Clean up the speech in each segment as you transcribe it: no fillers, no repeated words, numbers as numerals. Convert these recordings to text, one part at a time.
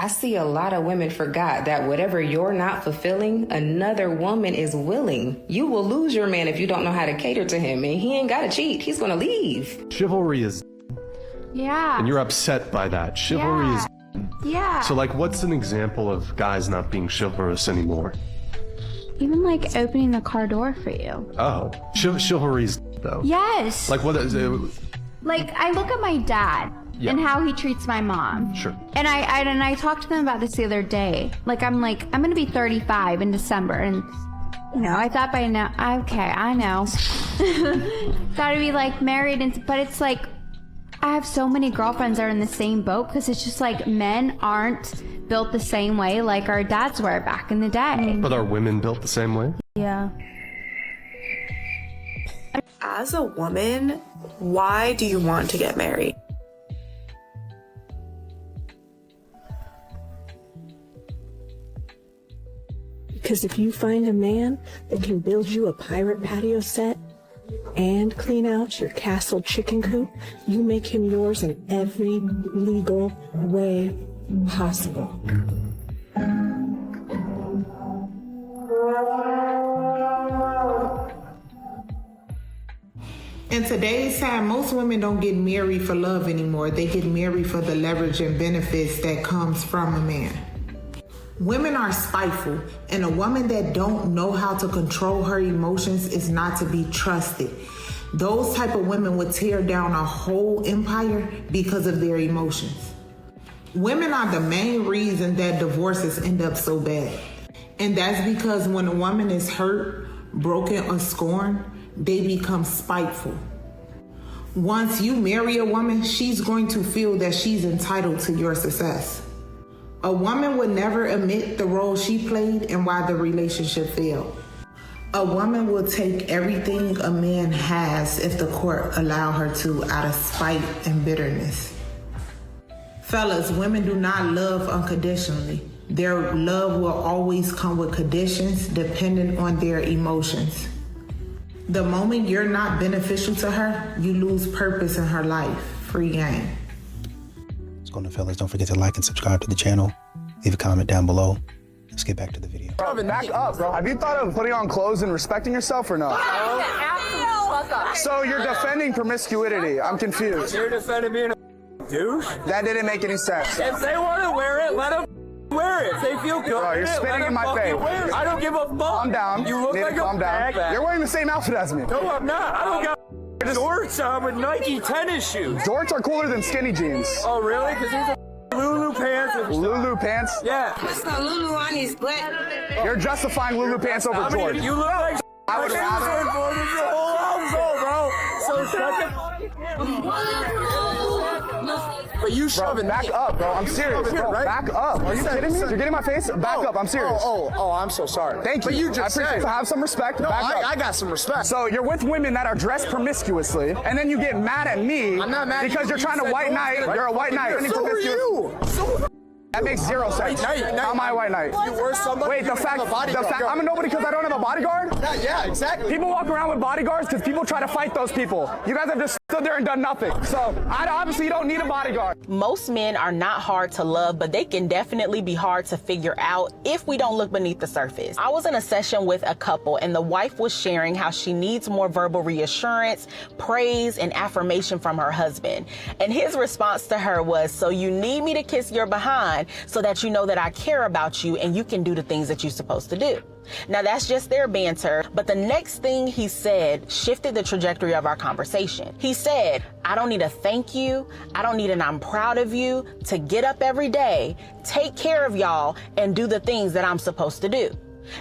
I see a lot of women forgot that whatever you're not fulfilling, another woman is willing. You will lose your man if you don't know how to cater to him, and he ain't got to cheat. He's going to leave. Chivalry is... Yeah. And you're upset by that. Chivalry is... Yeah. So, like, what's an example of guys not being chivalrous anymore? Even, like, opening the car door for you. Oh. Chivalry's, though. Yes. Like, what is it? Like, I look at my dad and how he treats my mom. Sure. And I talked to them about this the other day. I'm going to be 35 in December. And, you know, I thought by now, okay, I know. Thought I'd be, like, married. But it's like, I have so many girlfriends that are in the same boat because it's just like men aren't built the same way like our dads were back in the day. But are women built the same way? Yeah. As a woman, why do you want to get married? Because if you find a man that can build you a pirate patio set and clean out your castle chicken coop, you make him yours in every legal way possible. In today's time, most women don't get married for love anymore. They get married for the leverage and benefits that comes from a man. Women are spiteful, and a woman that don't know how to control her emotions is not to be trusted. Those type of women would tear down a whole empire because of their emotions. Women are the main reason that divorces end up so bad. And that's because when a woman is hurt, broken, or scorned, they become spiteful. Once you marry a woman, she's going to feel that she's entitled to your success. A woman would never admit the role she played and why the relationship failed. A woman will take everything a man has if the court allow her to out of spite and bitterness. Fellas, women do not love unconditionally. Their love will always come with conditions dependent on their emotions. The moment you're not beneficial to her, you lose purpose in her life. Free game. What's going on, fellas? Don't forget to like and subscribe to the channel. Leave a comment down below. Let's get back to the video. Back up, bro. Have you thought of putting on clothes and respecting yourself or not? So you're defending promiscuity. I'm confused. You're defending being a douche? That didn't make any sense. If they want to wear it, let them wear it. If they feel good. Bro, you're spitting in my face. I don't give a fuck. Calm down. You look like a bag. You're wearing the same outfit as me. No, I'm not. I don't got shorts on with Nike tennis shoes. Jorts are cooler than skinny jeans. Oh, really? Because these are Lulu pants. Lulu pants? Yeah. What's the Lulu on his butt? You're justifying Lulu pants over Jorts. You look like I would rather. Your whole household, bro. So But you shoving back up, bro. I'm serious, bro. Back up. Are you kidding me? You're getting my face? Back up. I'm serious. Oh, I'm so sorry. Thank you. But you just said. Have some respect. No, back up. I got some respect. So you're with women that are dressed promiscuously, and then you get mad at me. I'm not mad because you're trying to white knight. You're a white knight. So are you. That makes zero sense. How am I a white knight? You were somebody. Wait, the fact I'm a nobody because I don't have a bodyguard? Yeah, exactly. People walk around with bodyguards because people try to fight those people. You guys have just stood there and done nothing. So obviously you don't need a bodyguard. Most men are not hard to love, but they can definitely be hard to figure out if we don't look beneath the surface. I was in a session with a couple, and the wife was sharing how she needs more verbal reassurance, praise, and affirmation from her husband. And his response to her was, "So you need me to kiss your behind so that you know that I care about you and you can do the things that you're supposed to do." Now that's just their banter, but the next thing he said shifted the trajectory of our conversation. He said, "I don't need a thank you. I don't need an I'm proud of you to get up every day, take care of y'all, and do the things that I'm supposed to do."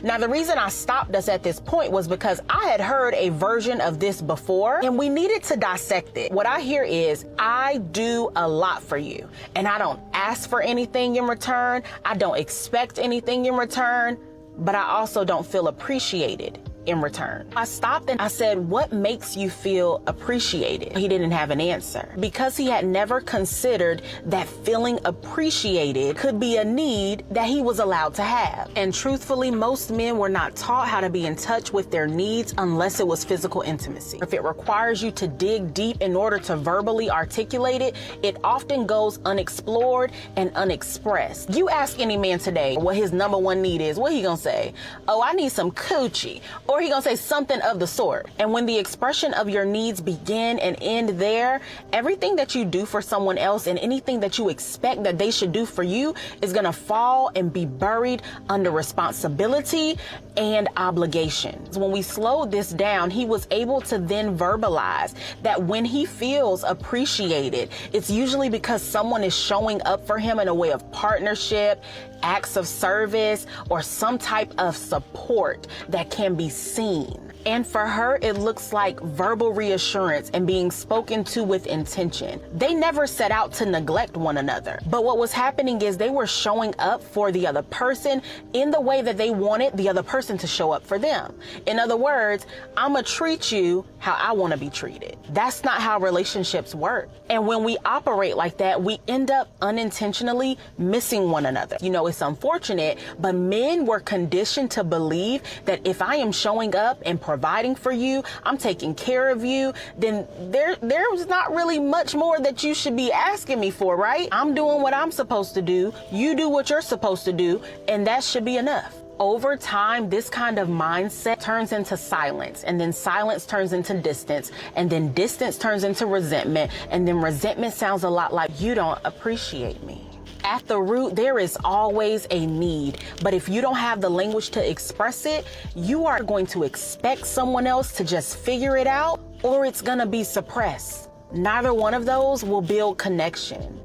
Now, the reason I stopped us at this point was because I had heard a version of this before, and we needed to dissect it. What I hear is, I do a lot for you, and I don't ask for anything in return. I don't expect anything in return, but I also don't feel appreciated. in return. I stopped and I said, what makes you feel appreciated? He didn't have an answer because he had never considered that feeling appreciated could be a need that he was allowed to have. And truthfully, most men were not taught how to be in touch with their needs unless it was physical intimacy. If it requires you to dig deep in order to verbally articulate it, it often goes unexplored and unexpressed. You ask any man today what his number one need is, what he gonna say? Oh, I need some coochie. Or he gonna say something of the sort. And when the expression of your needs begin and end there, everything that you do for someone else and anything that you expect that they should do for you is gonna fall and be buried under responsibility and obligations. When we slowed this down, he was able to then verbalize that when he feels appreciated, it's usually because someone is showing up for him in a way of partnership, acts of service, or some type of support that can be seen. And for her, it looks like verbal reassurance and being spoken to with intention. They never set out to neglect one another. But what was happening is they were showing up for the other person in the way that they wanted the other person to show up for them. In other words, I'm gonna treat you how I wanna be treated. That's not how relationships work. And when we operate like that, we end up unintentionally missing one another. You know, it's unfortunate, but men were conditioned to believe that if I am showing up and providing for you, I'm taking care of you, then there's not really much more that you should be asking me for, right? I'm doing what I'm supposed to do, you do what you're supposed to do, and that should be enough. Over time, this kind of mindset turns into silence, and then silence turns into distance, and then distance turns into resentment, and then resentment sounds a lot like you don't appreciate me. At the root, there is always a need, but if you don't have the language to express it, you are going to expect someone else to just figure it out, or it's gonna be suppressed. Neither one of those will build connection.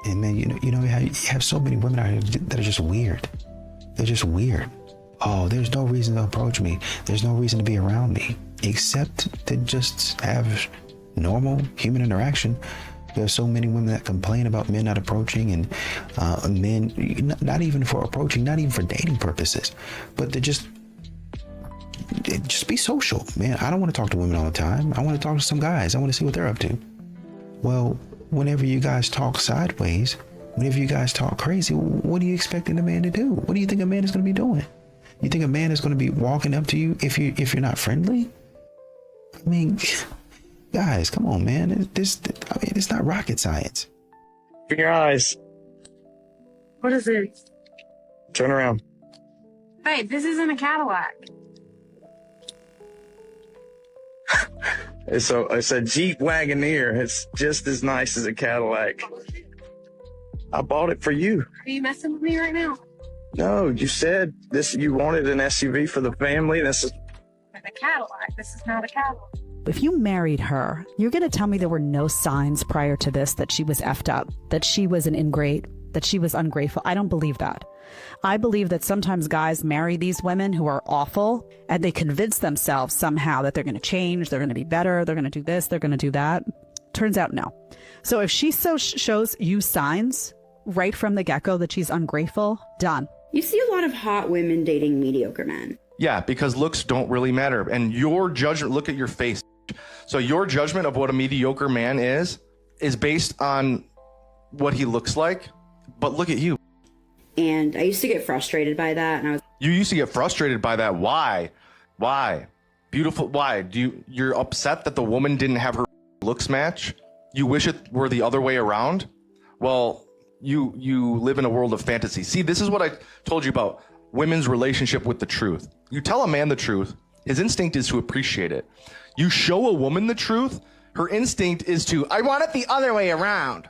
And man, you have so many women out here that are just weird. They're just weird. Oh, there's no reason to approach me. There's no reason to be around me, except to just have normal human interaction. There are so many women that complain about men not approaching, and men, not even for approaching, not even for dating purposes, but to just be social, man. I don't want to talk to women all the time. I want to talk to some guys. I want to see what they're up to. Well, whenever you guys talk sideways, whenever you guys talk crazy, what are you expecting a man to do? What do you think a man is going to be doing? You think a man is going to be walking up to you if you're not friendly? I mean, guys, come on, man. It's not rocket science. Open your eyes. What is it? Turn around. Babe, this isn't a Cadillac. It's a Jeep Wagoneer. It's just as nice as a Cadillac. I bought it for you. Are you messing with me right now? No, you said you wanted an SUV for the family. This is A Cadillac. This is not a Cadillac. If you married her, you're going to tell me there were no signs prior to this that she was effed up, that she was an ingrate, that she was ungrateful. I don't believe that. I believe that sometimes guys marry these women who are awful, and they convince themselves somehow that they're going to change, they're going to be better, they're going to do this, they're going to do that. Turns out no. So if she shows you signs right from the get-go that she's ungrateful, done. You see a lot of hot women dating mediocre men. Yeah, because looks don't really matter. And your judgment, look at your face. So your judgment of what a mediocre man is based on what he looks like. But look at you. And I used to get frustrated by that. And You used to get frustrated by that. Why? Beautiful. Why? You're upset that the woman didn't have her looks match? You wish it were the other way around? Well, you live in a world of fantasy. See, this is what I told you about women's relationship with the truth. You tell a man the truth, his instinct is to appreciate it. You show a woman the truth, her instinct is to, I want it the other way around.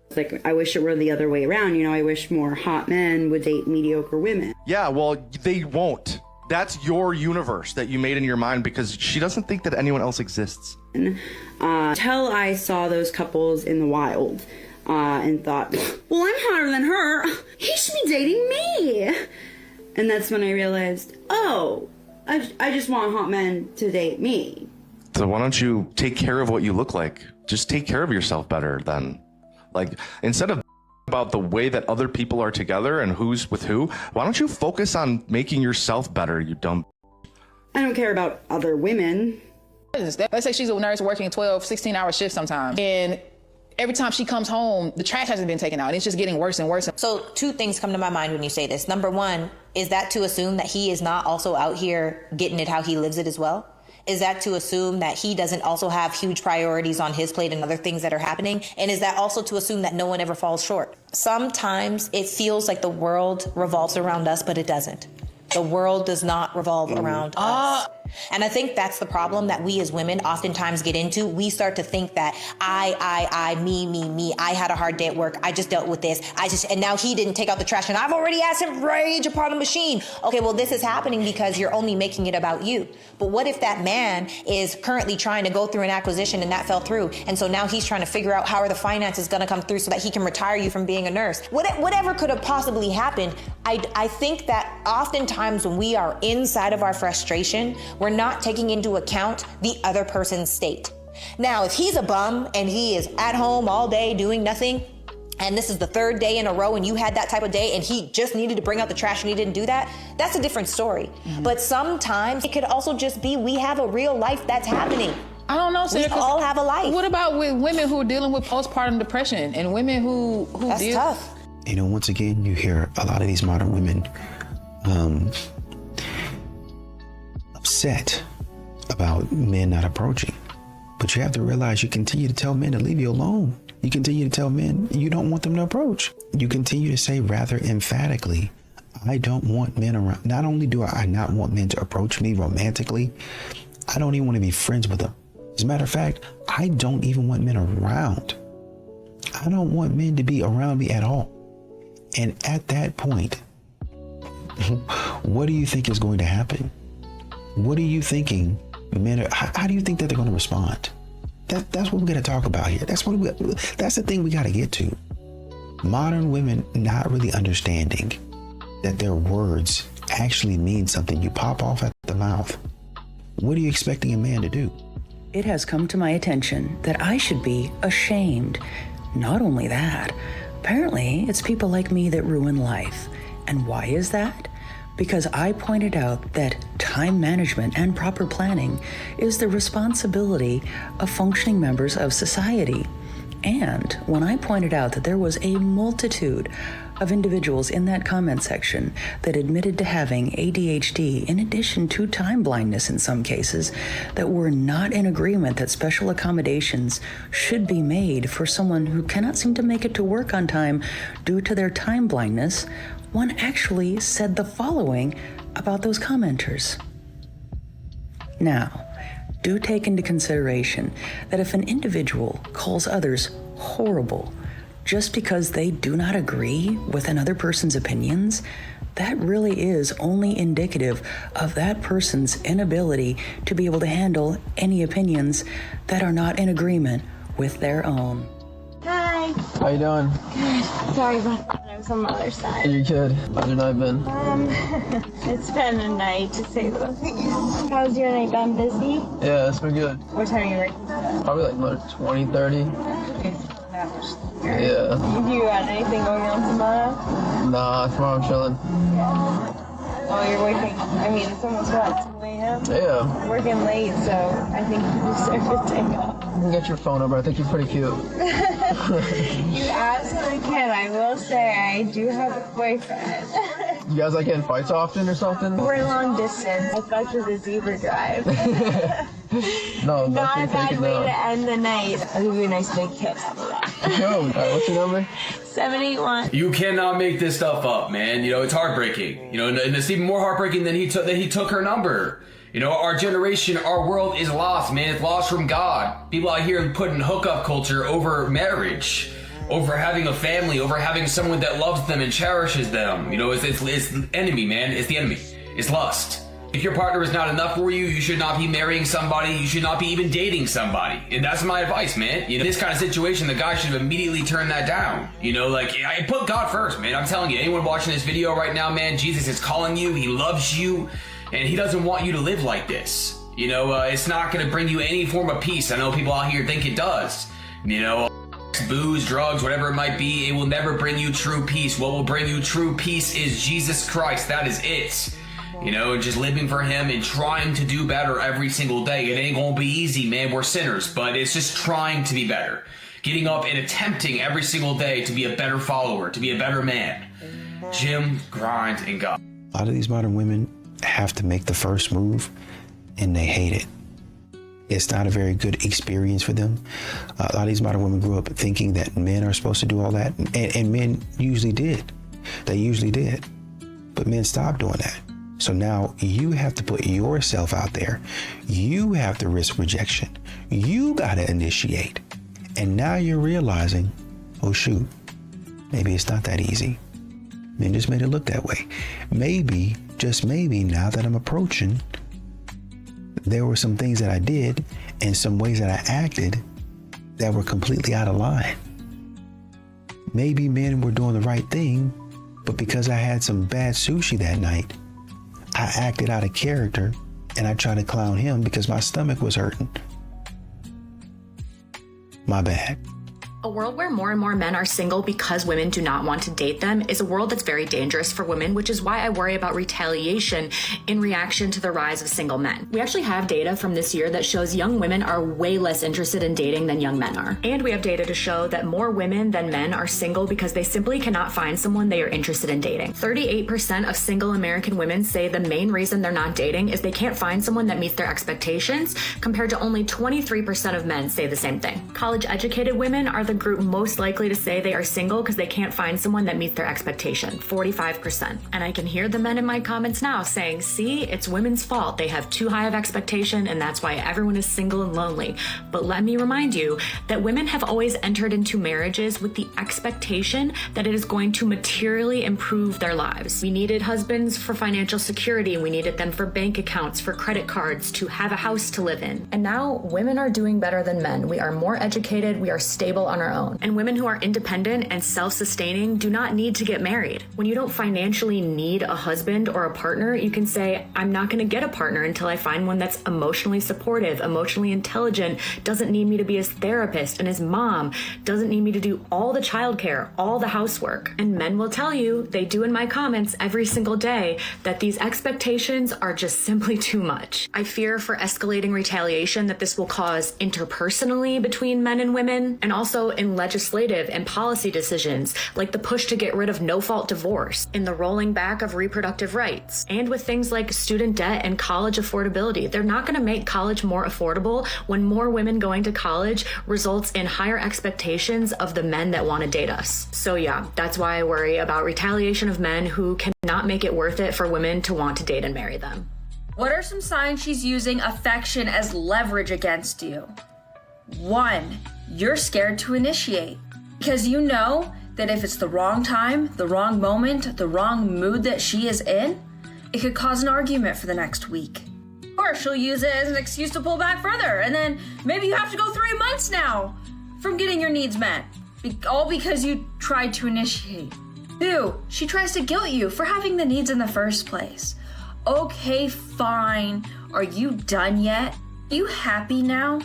It's like, I wish it were the other way around. I wish more hot men would date mediocre women. Yeah, well, they won't. That's your universe that you made in your mind because she doesn't think that anyone else exists. Till I saw those couples in the wild and thought, well, I'm hotter than her. He should be dating me. And that's when I realized, oh, I just want hot men to date me. So why don't you take care of what you look like? Just take care of yourself better then. Like, instead of about the way that other people are together and who's with who, why don't you focus on making yourself better, you dumb. I don't care about other women. Let's say she's a nurse working 12, 16-hour shifts sometimes. And every time she comes home, the trash hasn't been taken out. It's just getting worse and worse. So 2 things come to my mind when you say this. Number 1, is that to assume that he is not also out here getting it how he lives it as well? Is that to assume that he doesn't also have huge priorities on his plate and other things that are happening? And is that also to assume that no one ever falls short? Sometimes it feels like the world revolves around us, but it doesn't. The world does not revolve around us. And I think that's the problem that we as women oftentimes get into. We start to think that me, I had a hard day at work. I just dealt with this. And now he didn't take out the trash and I've already asked him rage upon the machine. Okay, well, this is happening because you're only making it about you. But what if that man is currently trying to go through an acquisition and that fell through? And so now he's trying to figure out how are the finances going to come through so that he can retire you from being a nurse. Whatever could have possibly happened, I think that oftentimes when we are inside of our frustration, we're not taking into account the other person's state. Now, if he's a bum and he is at home all day doing nothing, and this is the 3rd day in a row and you had that type of day and he just needed to bring out the trash and he didn't do that, that's a different story. But sometimes it could also just be we have a real life that's happening. I don't know, Sarah. We all have a life. What about with women who are dealing with postpartum depression and women who that's deal... tough. You know, once again, you hear a lot of these modern women upset about men not approaching. But you have to realize you continue to tell men to leave you alone. You continue to tell men you don't want them to approach. You continue to say rather emphatically, I don't want men around. Not only do I not want men to approach me romantically, I don't even want to be friends with them. As a matter of fact, I don't even want men around. I don't want men to be around me at all. And at that point, what do you think is going to happen? What are you thinking? How do you think that they're going to respond? That's what we're going to talk about here. That's the thing we got to get to. Modern women not really understanding that their words actually mean something. You pop off at the mouth. What are you expecting a man to do? It has come to my attention that I should be ashamed. Not only that, apparently it's people like me that ruin life. And why is that? Because I pointed out that time management and proper planning is the responsibility of functioning members of society. And when I pointed out that there was a multitude of individuals in that comment section that admitted to having ADHD in addition to time blindness in some cases, that were not in agreement that special accommodations should be made for someone who cannot seem to make it to work on time due to their time blindness, one actually said the following about those commenters. Now, do take into consideration that if an individual calls others horrible just because they do not agree with another person's opinions, that really is only indicative of that person's inability to be able to handle any opinions that are not in agreement with their own. Hi. How you doing? Good. Sorry about that. I was on the other side. You're good. How's your night been? It's been a night to say the least. How's your night been? Busy? Yeah, it's been good. What time are you working? Probably like another 20, 30. Okay, that much. Yeah. Do you got anything going on tomorrow? Nah, tomorrow I'm chilling. Oh, you're working. I mean, it's almost what, 2 a.m.? Yeah. I'm working late, so I think you deserve to take off. You can get your phone number. I think you're pretty cute. You absolutely can. I will say I do have a boyfriend. You guys like getting fights often or something? We're long distance. I fucked with a zebra drive. No, Not a definitely bad take it way down. to end the night. I'll give you a nice big kiss for that. Yo, what's your number? 781. You cannot make this stuff up, man. You know, it's heartbreaking. You know, and it's even more heartbreaking than he took her number. You know, our generation, our world is lost, man. It's lost from God. People out here putting hookup culture over marriage, over having a family, over having someone that loves them and cherishes them. You know, it's the enemy, man. It's the enemy. It's lust. If your partner is not enough for you, you should not be marrying somebody. You should not be even dating somebody. And that's my advice, man. You know, this kind of situation, the guy should have immediately turned that down. You know, like, I put God first, man. I'm telling you, anyone watching this video right now, man, Jesus is calling you. He loves you. And he doesn't want you to live like this. You know, it's not going to bring you any form of peace. I know people out here think it does. You know, booze, drugs, whatever it might be, it will never bring you true peace. What will bring you true peace is Jesus Christ. That is it. you know, and just living for him and trying to do better every single day. It ain't gonna be easy, man. We're sinners, but it's just trying to be better. Getting up and attempting every single day to be a better follower, to be a better man. Gym, grind, and God. A lot of these modern women have to make the first move, and they hate it. It's not a very good experience for them. A lot of these modern women grew up thinking that men are supposed to do all that, and men usually did. They usually did. But men stopped doing that. So now you have to put yourself out there. You have to risk rejection. You got to initiate. And now you're realizing, oh shoot, maybe it's not that easy. Men just made it look that way. Maybe, just maybe, now that I'm approaching, there were some things that I did and some ways that I acted that were completely out of line. Maybe men were doing the right thing, but because I had some bad sushi that night, I acted out of character and I tried to clown him because my stomach was hurting. My bad. A world where more and more men are single because women do not want to date them is a world that's very dangerous for women, which is why I worry about retaliation in reaction to the rise of single men. We actually have data from this year that shows young women are way less interested in dating than young men are. And we have data to show that more women than men are single because they simply cannot find someone they are interested in dating. 38% of single American women say the main reason they're not dating is they can't find someone that meets their expectations, compared to only 23% of men say the same thing. College-educated women are the group most likely to say they are single because they can't find someone that meets their expectation, 45%. And I can hear the men in my comments now saying, see, it's women's fault. They have too high of expectation and that's why everyone is single and lonely. But let me remind you that women have always entered into marriages with the expectation that it is going to materially improve their lives. We needed husbands for financial security. We needed them for bank accounts, for credit cards, to have a house to live in. And now women are doing better than men. We are more educated. We are stable on our own. And women who are independent and self-sustaining do not need to get married. When you don't financially need a husband or a partner, you can say, I'm not going to get a partner until I find one that's emotionally supportive, emotionally intelligent, doesn't need me to be his therapist and his mom, doesn't need me to do all the childcare, all the housework. And men will tell you, they do in my comments every single day, that these expectations are just simply too much. I fear for escalating retaliation that this will cause interpersonally between men and women, and also in legislative and policy decisions like the push to get rid of no-fault divorce, in the rolling back of reproductive rights, and with things like student debt and college affordability. They're not going to make college more affordable when more women going to college results in higher expectations of the men that want to date us. So yeah, that's why I worry about retaliation of men who cannot make it worth it for women to want to date and marry them. What are some signs she's using affection as leverage against you? 1, you're scared to initiate because you know that if it's the wrong time, the wrong moment, the wrong mood that she is in, it could cause an argument for the next week. Or she'll use it as an excuse to pull back further, and then maybe you have to go 3 months now from getting your needs met, all because you tried to initiate. 2, she tries to guilt you for having the needs in the first place. Okay, fine. Are you done yet? Are you happy now?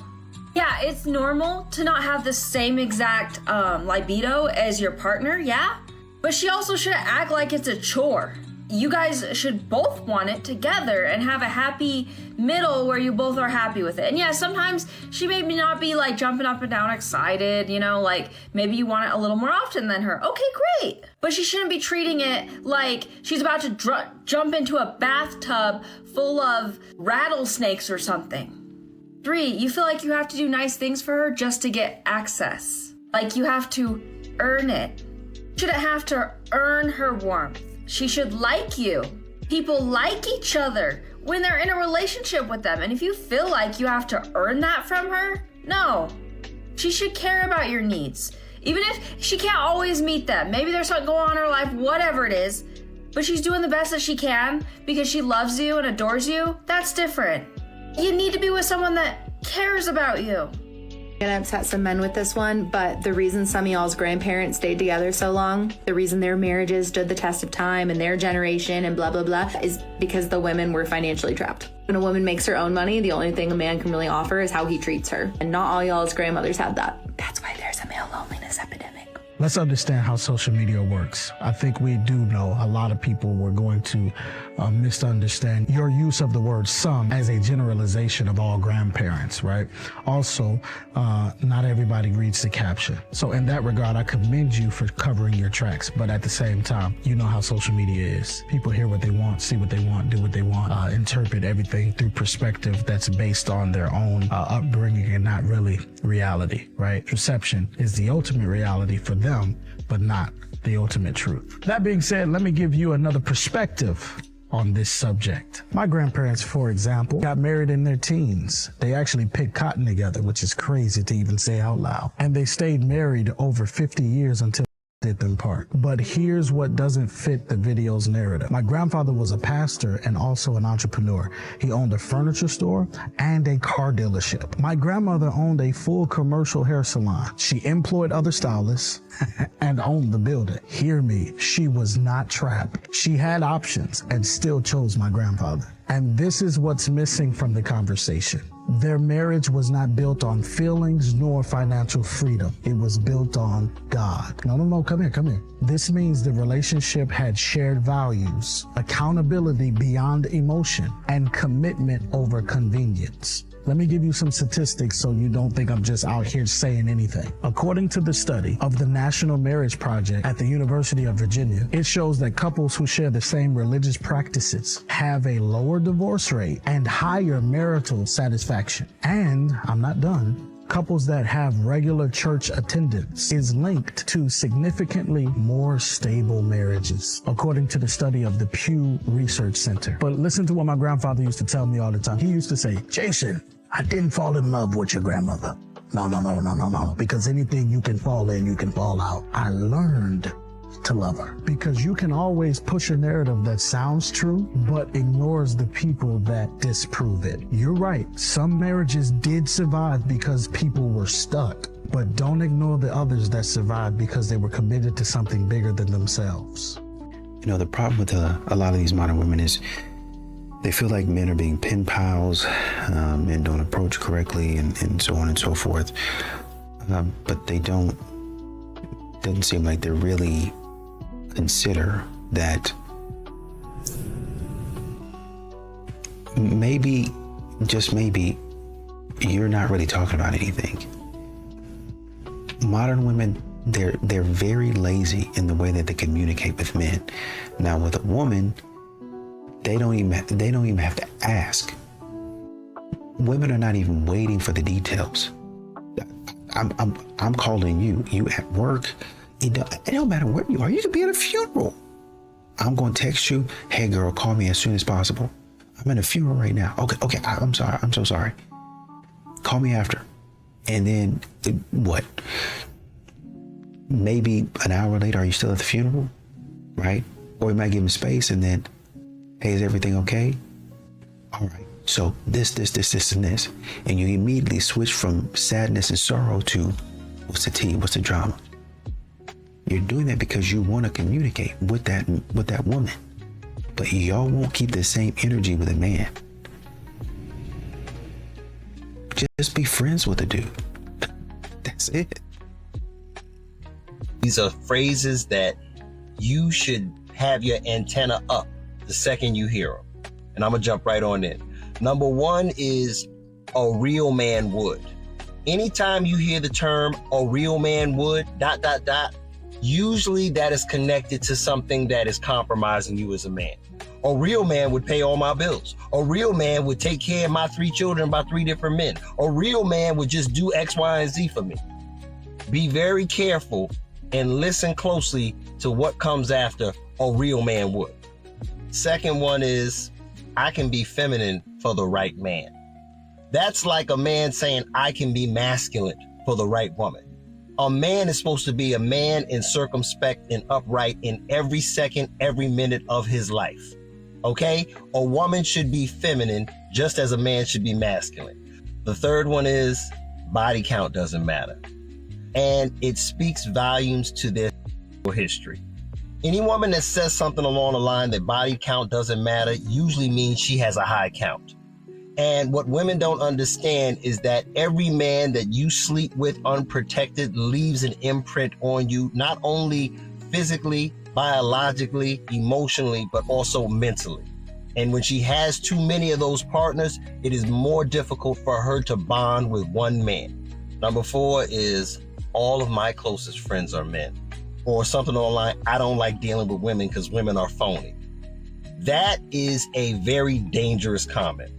Yeah, it's normal to not have the same exact libido as your partner, yeah? But she also shouldn't act like it's a chore. You guys should both want it together and have a happy middle where you both are happy with it. And yeah, sometimes she may not be like jumping up and down excited, you know, like maybe you want it a little more often than her. Okay, great. But she shouldn't be treating it like she's about to jump into a bathtub full of rattlesnakes or something. 3, you feel like you have to do nice things for her just to get access. Like you have to earn it. You shouldn't have to earn her warmth. She should like you. People like each other when they're in a relationship with them. And if you feel like you have to earn that from her, no. She should care about your needs. Even if she can't always meet them. Maybe there's something going on in her life, whatever it is. But she's doing the best that she can because she loves you and adores you. That's different. You need to be with someone that cares about you. I'm gonna upset some men with this one, but the reason some of y'all's grandparents stayed together so long, the reason their marriages stood the test of time and their generation and blah, blah, blah, is because the women were financially trapped. When a woman makes her own money, the only thing a man can really offer is how he treats her. And not all y'all's grandmothers had that. That's why there's a male loneliness epidemic. Let's understand how social media works. I think we do know a lot of people were going to misunderstand your use of the word some as a generalization of all grandparents, right? Also, not everybody reads the caption. So in that regard, I commend you for covering your tracks. But at the same time, you know how social media is. People hear what they want, see what they want, do what they want, interpret everything through perspective that's based on their own upbringing and not really reality, right? Perception is the ultimate reality for them, but not the ultimate truth. That being said, let me give you another perspective on this subject. My grandparents, for example, got married in their teens. They actually picked cotton together, which is crazy to even say out loud. And they stayed married over 50 years until did them part. But here's what doesn't fit the video's narrative. My grandfather was a pastor and also an entrepreneur. He owned a furniture store and a car dealership. My grandmother owned a full commercial hair salon. She employed other stylists and owned the building. Hear me, she was not trapped. She had options and still chose my grandfather. And this is what's missing from the conversation. Their marriage was not built on feelings nor financial freedom. It was built on God. No, come here. This means the relationship had shared values, accountability beyond emotion, and commitment over convenience. Let me give you some statistics so you don't think I'm just out here saying anything. According to the study of the National Marriage Project at the University of Virginia, it shows that couples who share the same religious practices have a lower divorce rate and higher marital satisfaction. And I'm not done. Couples that have regular church attendance is linked to significantly more stable marriages, according to the study of the Pew Research Center. But listen to what my grandfather used to tell me all the time. He used to say, Jason, I didn't fall in love with your grandmother. No. Because anything you can fall in, you can fall out. I learned to love her. Because you can always push a narrative that sounds true, but ignores the people that disprove it. You're right. Some marriages did survive because people were stuck. But don't ignore the others that survived because they were committed to something bigger than themselves. You know, the problem with a lot of these modern women is they feel like men are being pen pals, men don't approach correctly, and so on and so forth. But they doesn't seem like they're really consider that maybe, just maybe, you're not really talking about anything. Modern women, they're very lazy in the way that they communicate with men. Now with a woman, they don't even have to ask. Women are not even waiting for the details. I'm calling you at work. It don't matter where you are. You could be at a funeral. I'm going to text you, hey girl, call me as soon as possible. I'm at a funeral right now. Okay, I'm sorry. I'm so sorry. Call me after. And then what? Maybe an hour later, are you still at the funeral? Right? Or you might give him space and then, hey, is everything okay? All right. So this, and this. And you immediately switch from sadness and sorrow to what's the tea? What's the drama? You're doing that because you want to communicate with that woman, but y'all won't keep the same energy with a man. Just be friends with a dude. That's it. These are phrases that you should have your antenna up the second you hear them. And I'm gonna jump right on in. Number one is a real man would. Anytime you hear the term a real man would, ... usually that is connected to something that is compromising you as a man. A real man would pay all my bills. A real man would take care of my 3 children by 3 different men. A real man would just do X, Y, and Z for me. Be very careful and listen closely to what comes after a real man would. Second one is, I can be feminine for the right man. That's like a man saying, I can be masculine for the right woman. A man is supposed to be a man and circumspect and upright in every second, every minute of his life. Okay? A woman should be feminine just as a man should be masculine. The third one is body count doesn't matter. And it speaks volumes to their history. Any woman that says something along the line that body count doesn't matter usually means she has a high count. And what women don't understand is that every man that you sleep with unprotected leaves an imprint on you, not only physically, biologically, emotionally, but also mentally. And when she has too many of those partners, it is more difficult for her to bond with one man. Number 4 is all of my closest friends are men. Or something online, I don't like dealing with women because women are phony. That is a very dangerous comment.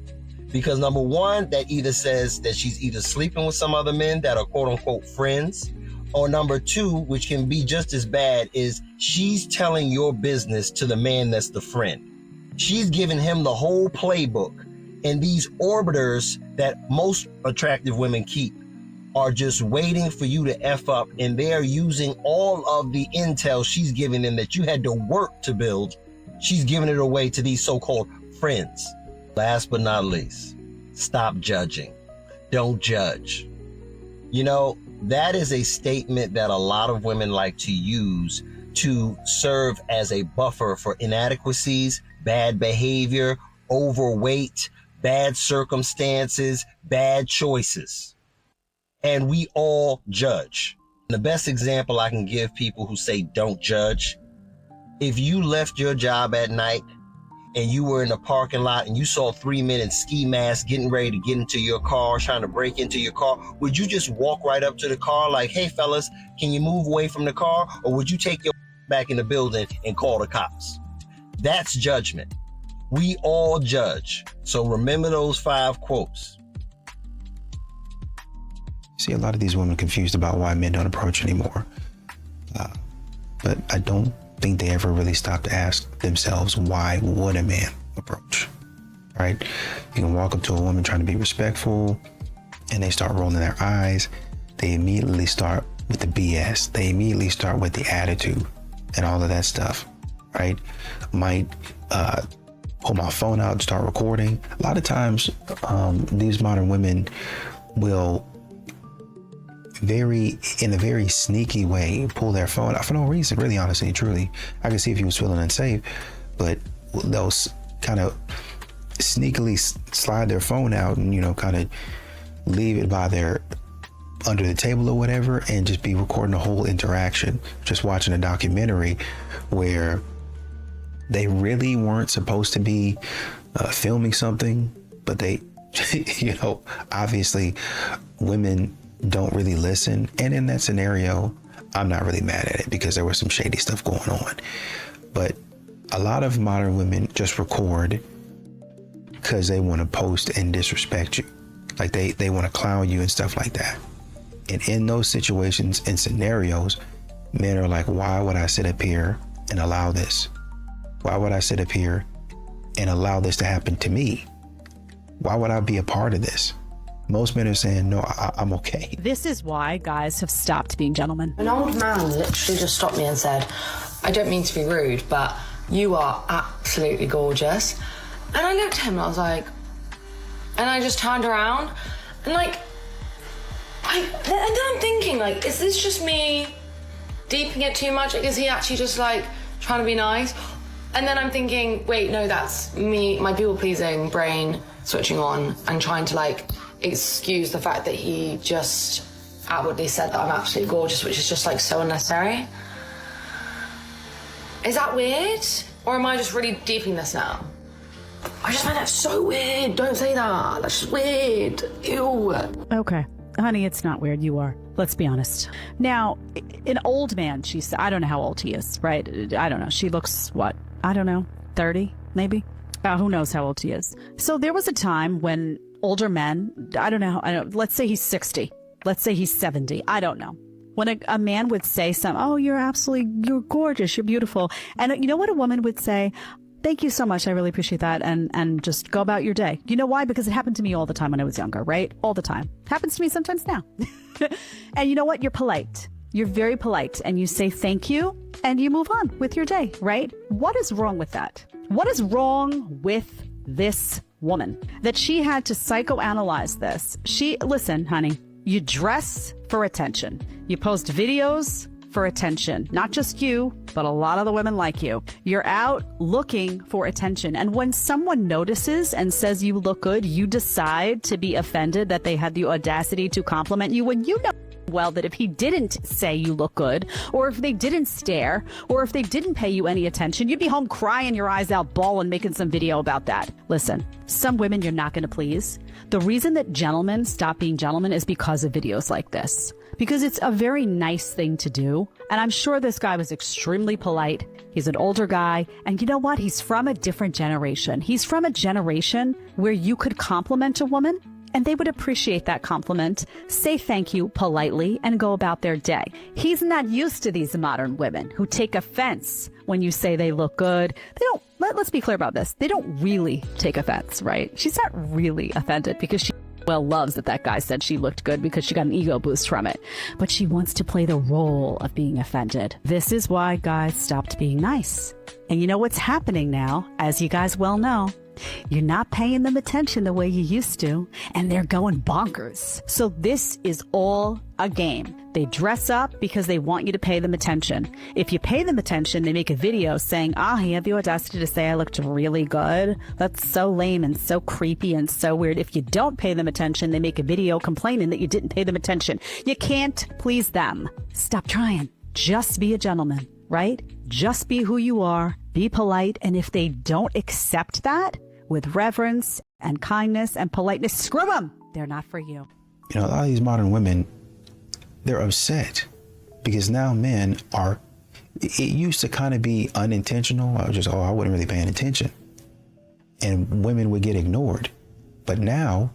Because number 1, that either says that she's either sleeping with some other men that are quote unquote friends, or number 2, which can be just as bad, is she's telling your business to the man that's the friend. She's giving him the whole playbook. And these orbiters that most attractive women keep are just waiting for you to F up, and they're using all of the intel she's giving them that you had to work to build. She's giving it away to these so-called friends. Last but not least, stop judging. Don't judge. You know, that is a statement that a lot of women like to use to serve as a buffer for inadequacies, bad behavior, overweight, bad circumstances, bad choices. And we all judge. The best example I can give people who say don't judge, if you left your job at night and you were in the parking lot and you saw 3 men in ski masks getting ready to get into your car, trying to break into your car, would you just walk right up to the car like, hey fellas, can you move away from the car? Or would you take your back in the building and call the cops? That's judgment. We all judge. So remember those 5 quotes. See a lot of these women confused about why men don't approach anymore. But I don't think they ever really stop to ask themselves, why would a man approach? Right? You can walk up to a woman trying to be respectful and they start rolling their eyes. They immediately start with the BS. They immediately start with the attitude and all of that stuff, right? Might pull my phone out and start recording. A lot of times, these modern women will in a very sneaky way pull their phone out for no reason, really, honestly, truly. I can see if he was feeling unsafe, but they'll kind of sneakily slide their phone out and, you know, kind of leave it by their under the table or whatever, and just be recording a whole interaction, just watching a documentary where they really weren't supposed to be filming something, but they, you know, obviously women don't really listen. And in that scenario, I'm not really mad at it because there was some shady stuff going on. But a lot of modern women just record because they want to post and disrespect you. Like they want to clown you and stuff like that. And in those situations and scenarios, men are like, why would I sit up here and allow this? Why would I sit up here and allow this to happen to me? Why would I be a part of this? Most men are saying, no, I'm okay. This is why guys have stopped being gentlemen. An old man literally just stopped me and said, I don't mean to be rude, but you are absolutely gorgeous. And I looked at him and I was like, and I just turned around and like, and then I'm thinking, like, is this just me deeping it too much? Like, is he actually just like trying to be nice? And then I'm thinking, wait, no, that's me, my people-pleasing brain switching on and trying to like excuse the fact that he just outwardly said that I'm absolutely gorgeous, which is just like so unnecessary. Is that weird? Or am I just really deeping this now? I just find that so weird. Don't say that. That's just weird. Ew. Okay. Honey, it's not weird. You are. Let's be honest. Now, an old man, she said, I don't know how old he is, right? I don't know. She looks, what? I don't know, 30, maybe? Who knows how old he is. So there was a time when older men, I don't know, let's say he's 60. Let's say he's 70. I don't know. When a man would say oh, you're gorgeous, you're beautiful. And you know what a woman would say? Thank you so much. I really appreciate that. And just go about your day. You know why? Because it happened to me all the time when I was younger, right? All the time. Happens to me sometimes now. And you know what? You're polite. You're very polite. And you say thank you and you move on with your day, right? What is wrong with that? What is wrong with this woman? That she had to psychoanalyze this. Listen, honey, you dress for attention. You post videos for attention. Not just you, but a lot of the women like you. You're out looking for attention. And when someone notices and says you look good, you decide to be offended that they had the audacity to compliment you when you know well that if he didn't say you look good, or if they didn't stare, or if they didn't pay you any attention, you'd be home crying your eyes out, bawling, making some video about that. Listen, some women you're not going to please. The reason that gentlemen stop being gentlemen is because of videos like this. Because it's a very nice thing to do. And I'm sure this guy was extremely polite. He's an older guy. And you know what? He's from a different generation. He's from a generation where you could compliment a woman and they would appreciate that compliment, say thank you politely, and go about their day. He's not used to these modern women who take offense when you say they look good. They don't, let's be clear about this. They don't really take offense, right? She's not really offended because she well loves that guy said she looked good because she got an ego boost from it. But she wants to play the role of being offended. This is why guys stopped being nice. And you know what's happening now, as you guys well know? You're not paying them attention the way you used to, and they're going bonkers. So this is all a game. They dress up because they want you to pay them attention. If you pay them attention, they make a video saying, he had the audacity to say I looked really good. That's so lame and so creepy and so weird. If you don't pay them attention, they make a video complaining that you didn't pay them attention. You can't please them. Stop trying. Just be a gentleman, right? Just be who you are. Be polite. And if they don't accept that with reverence and kindness and politeness, screw them. They're not for you. You know, a lot of these modern women, they're upset because now men are, it used to kind of be unintentional. I wasn't really paying attention. And women would get ignored. But now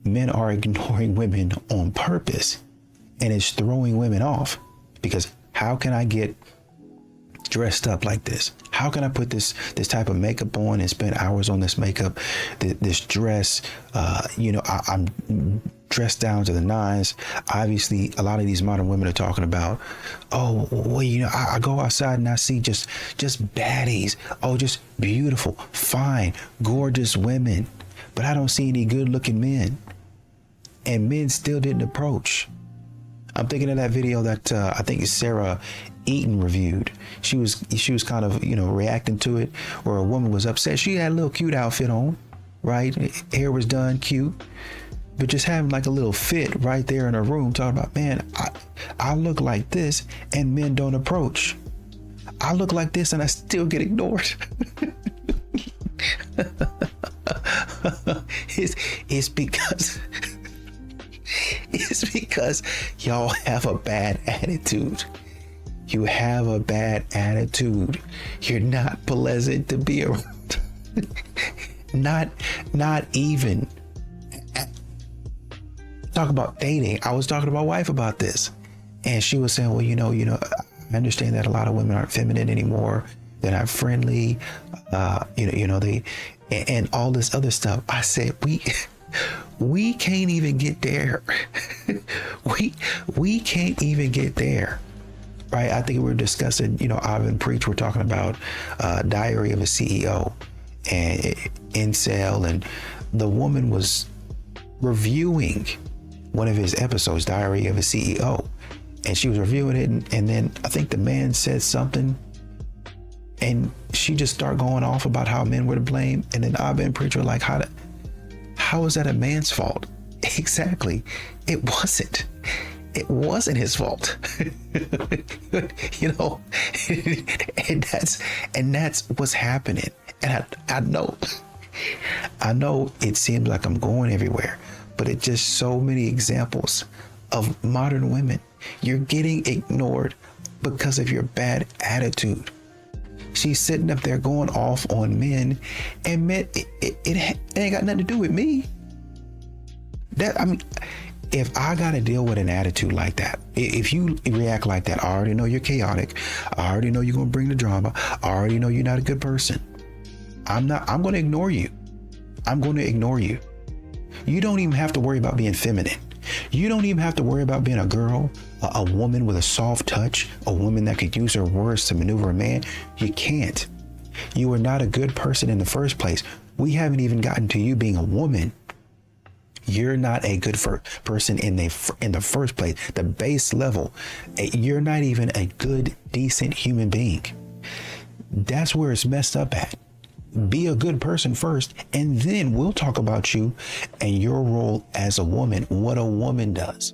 men are ignoring women on purpose. And it's throwing women off because how can I get dressed up like this? How can I put this type of makeup on and spend hours on this makeup, this dress? I'm dressed down to the nines. Obviously, a lot of these modern women are talking about, I go outside and I see just baddies. Just beautiful, fine, gorgeous women, but I don't see any good-looking men. And men still didn't approach. I'm thinking of that video that I think Sarah Eaton reviewed. She was kind of, reacting to it, where a woman was upset. She had a little cute outfit on, right? Hair was done cute, but just having like a little fit right there in her room, talking about, man, I look like this and men don't approach. I look like this and I still get ignored. It's because y'all have a bad attitude. You have a bad attitude. You're not pleasant to be around. Not even. Talk about dating. I was talking to my wife about this, and she was saying, well, I understand that a lot of women aren't feminine anymore. They're not friendly. They and all this other stuff. I said, we can't even get there. we can't even get there. Right. I think we were discussing, Ivan Preach, we're talking about Diary of a CEO and incel. And the woman was reviewing one of his episodes, Diary of a CEO. And she was reviewing it. And then I think the man said something and she just started going off about how men were to blame. And then Ivan Preach were like, how is that a man's fault? Exactly. It wasn't. It wasn't his fault. And that's what's happening. And I know it seems like I'm going everywhere, but it's just so many examples of modern women. You're getting ignored because of your bad attitude. She's sitting up there going off on men, and men, it ain't got nothing to do with me. If I got to deal with an attitude like that, if you react like that, I already know you're chaotic. I already know you're going to bring the drama. I already know you're not a good person. I'm going to ignore you. I'm going to ignore you. You don't even have to worry about being feminine. You don't even have to worry about being a girl, a woman with a soft touch, a woman that could use her words to maneuver a man. You can't. You are not a good person in the first place. We haven't even gotten to you being a woman. you're not a good person in the first place. The base level, you're not even a good, decent human being. That's where it's messed up at. Be a good person first, and then we'll talk about you and your role as a woman, what a woman does.